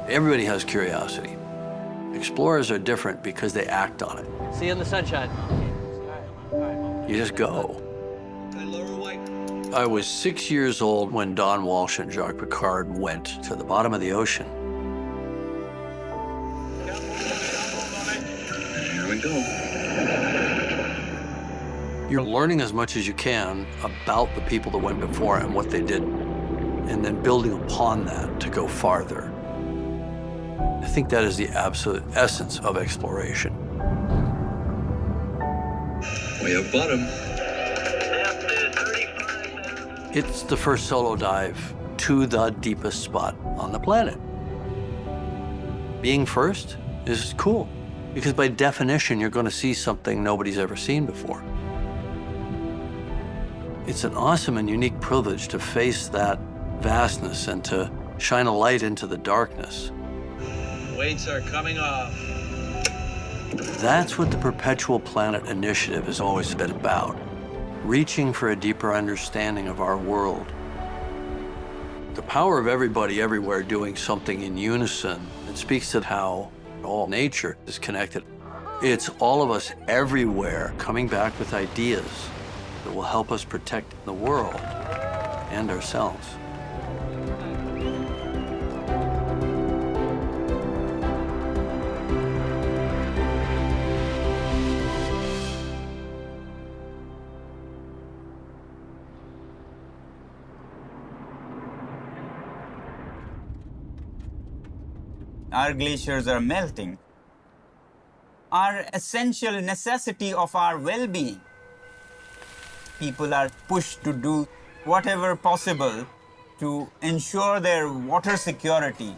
Everybody has curiosity. Explorers are different because they act on it. See you in the sunshine. You just go. I was 6 years old when Don Walsh and Jacques Piccard went to the bottom of the ocean. Here we go. You're learning as much as you can about the people that went before and what they did, and then building upon that to go farther. I think that is the absolute essence of exploration. We have bottom. It's the first solo dive to the deepest spot on the planet. Being first is cool, because by definition, you're going to see something nobody's ever seen before. It's an awesome and unique privilege to face that vastness and to shine a light into the darkness. Weights are coming off. That's what the Perpetual Planet Initiative has always been about, reaching for a deeper understanding of our world. The power of everybody everywhere doing something in unison, it speaks to how all nature is connected. It's all of us everywhere coming back with ideas that will help us protect the world and ourselves. Our glaciers are melting, are essential necessity of our well-being. People are pushed to do whatever possible to ensure their water security.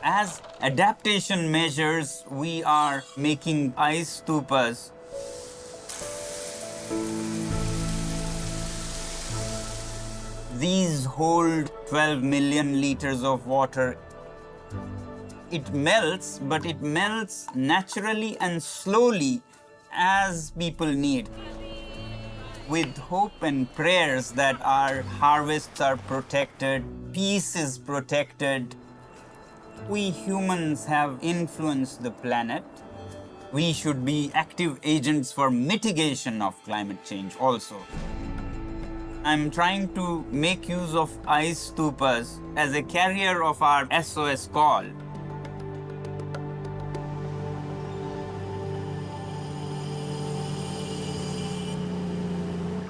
As adaptation measures, we are making ice stupas. These hold 12 million liters of water. It melts, but it melts naturally and slowly as people need. With hope and prayers that our harvests are protected, peace is protected. We humans have influenced the planet. We should be active agents for mitigation of climate change also. I'm trying to make use of ice stupas as a carrier of our SOS call.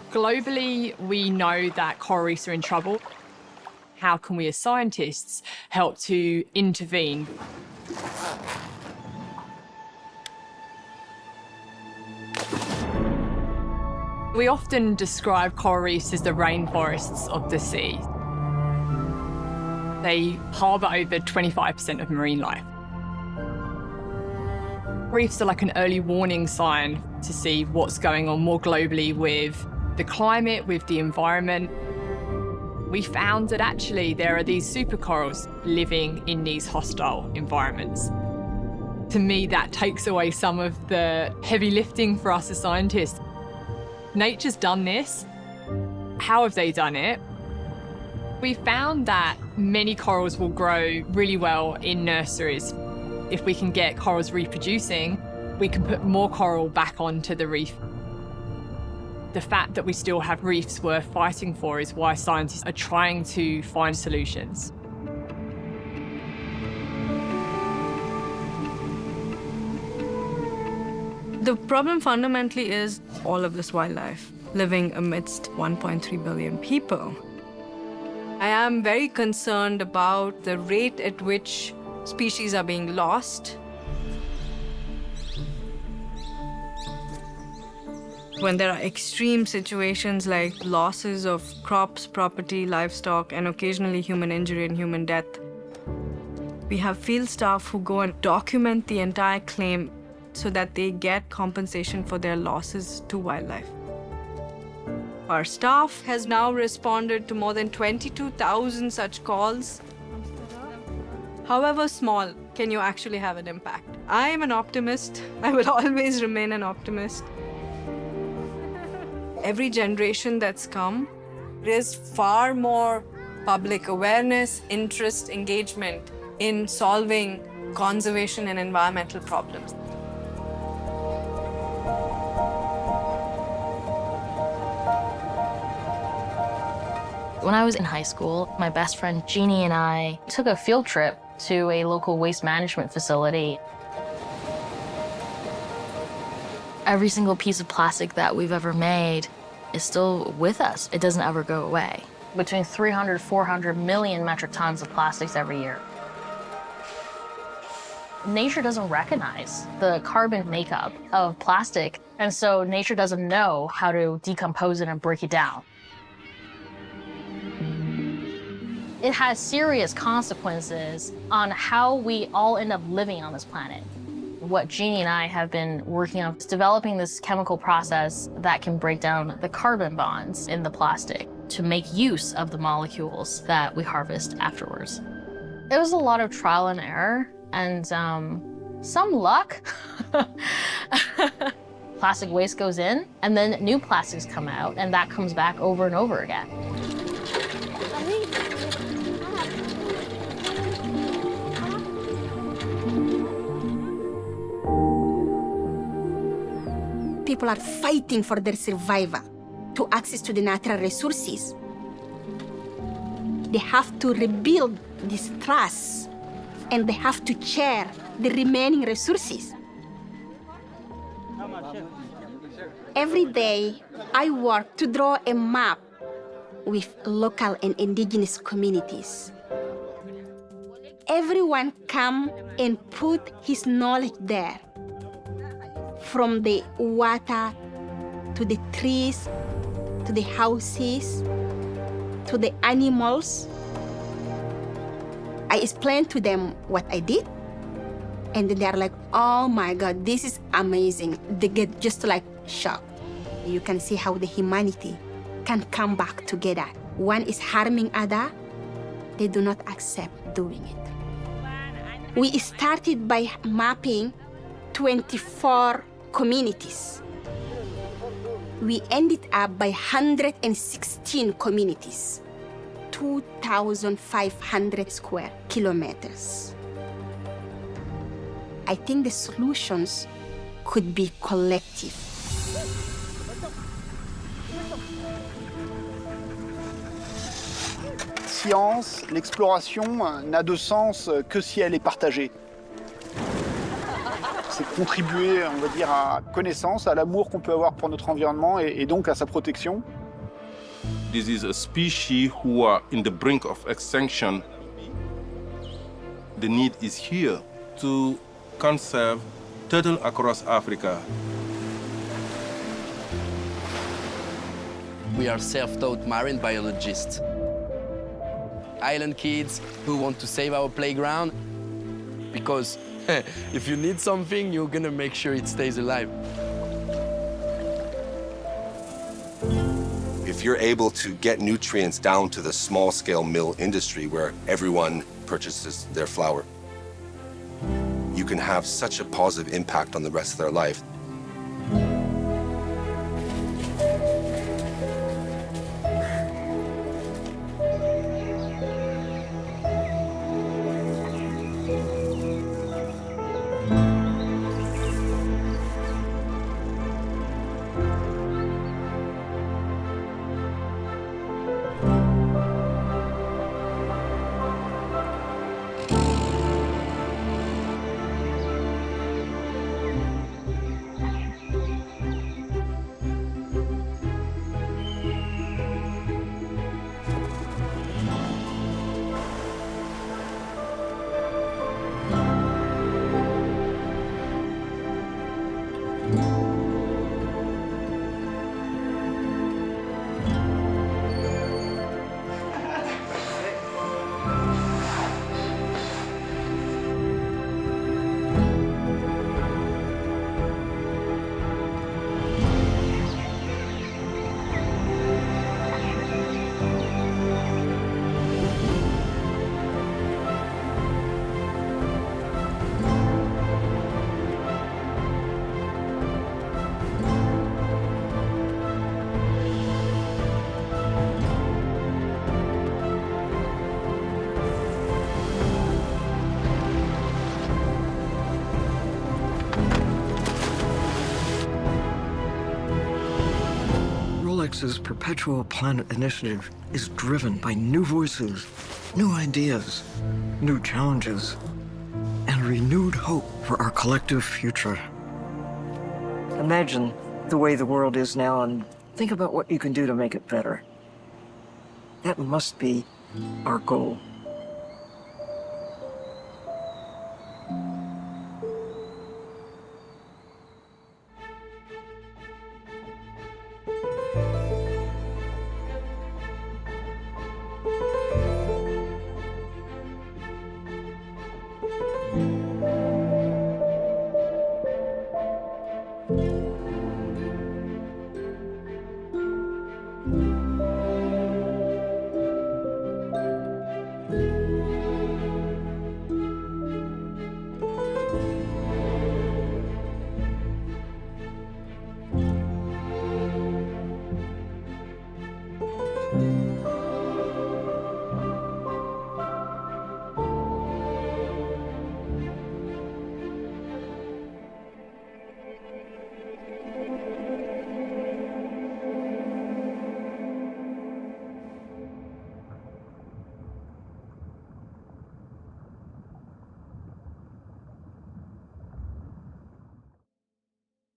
Globally, we know that coral reefs are in trouble. How can we as scientists help to intervene? We often describe coral reefs as the rainforests of the sea. They harbour over 25% of marine life. Reefs are like an early warning sign to see what's going on more globally with the climate, with the environment. We found that actually there are these supercorals living in these hostile environments. To me, that takes away some of the heavy lifting for us as scientists. Nature's done this. How have they done it? We found that many corals will grow really well in nurseries. If we can get corals reproducing, we can put more coral back onto the reef. The fact that we still have reefs worth fighting for is why scientists are trying to find solutions. The problem fundamentally is all of this wildlife living amidst 1.3 billion people. I am very concerned about the rate at which species are being lost. When there are extreme situations like losses of crops, property, livestock, and occasionally human injury and human death, we have field staff who go and document the entire claim so that they get compensation for their losses to wildlife. Our staff has now responded to more than 22,000 such calls. However small, can you actually have an impact? I am an optimist. I will always remain an optimist. Every generation that's come, there's far more public awareness, interest, engagement in solving conservation and environmental problems. When I was in high school, my best friend Jeannie and I took a field trip to a local waste management facility. Every single piece of plastic that we've ever made is still with us. It doesn't ever go away. Between 300, 400 million metric tons of plastics every year. Nature doesn't recognize the carbon makeup of plastic, and so nature doesn't know how to decompose it and break it down. It has serious consequences on how we all end up living on this planet. What Jeannie and I have been working on is developing this chemical process that can break down the carbon bonds in the plastic to make use of the molecules that we harvest afterwards. It was a lot of trial and error and some luck. Plastic waste goes in, and then new plastics come out, and that comes back over and over again. People are fighting for their survival, to access to the natural resources. They have to rebuild this trust, and they have to share the remaining resources. Every day, I work to draw a map with local and indigenous communities. Everyone come and put his knowledge there. From the water, to the trees, to the houses, to the animals. I explained to them what I did, and then they're like, oh my God, this is amazing. They get just like shocked. You can see how the humanity can come back together. One is harming other, they do not accept doing it. We started by mapping 24 communities. We ended up by 116 communities, 2,500 square kilometers. I think the solutions could be collective. Science, l'exploration n'a de sens que si elle est partagée. C'est contribuer, on va dire, à la connaissance, à l'amour qu'on peut avoir pour notre environnement et donc à sa protection. This is a species who are in the brink of extinction. The need is here to conserve turtle across Africa. We are self-taught marine biologists. Island kids who want to save our playground because if you need something, you're gonna make sure it stays alive. If you're able to get nutrients down to the small-scale mill industry where everyone purchases their flour, you can have such a positive impact on the rest of their life. Max's Perpetual Planet Initiative is driven by new voices, new ideas, new challenges, and renewed hope for our collective future. Imagine the way the world is now and think about what you can do to make it better. That must be our goal.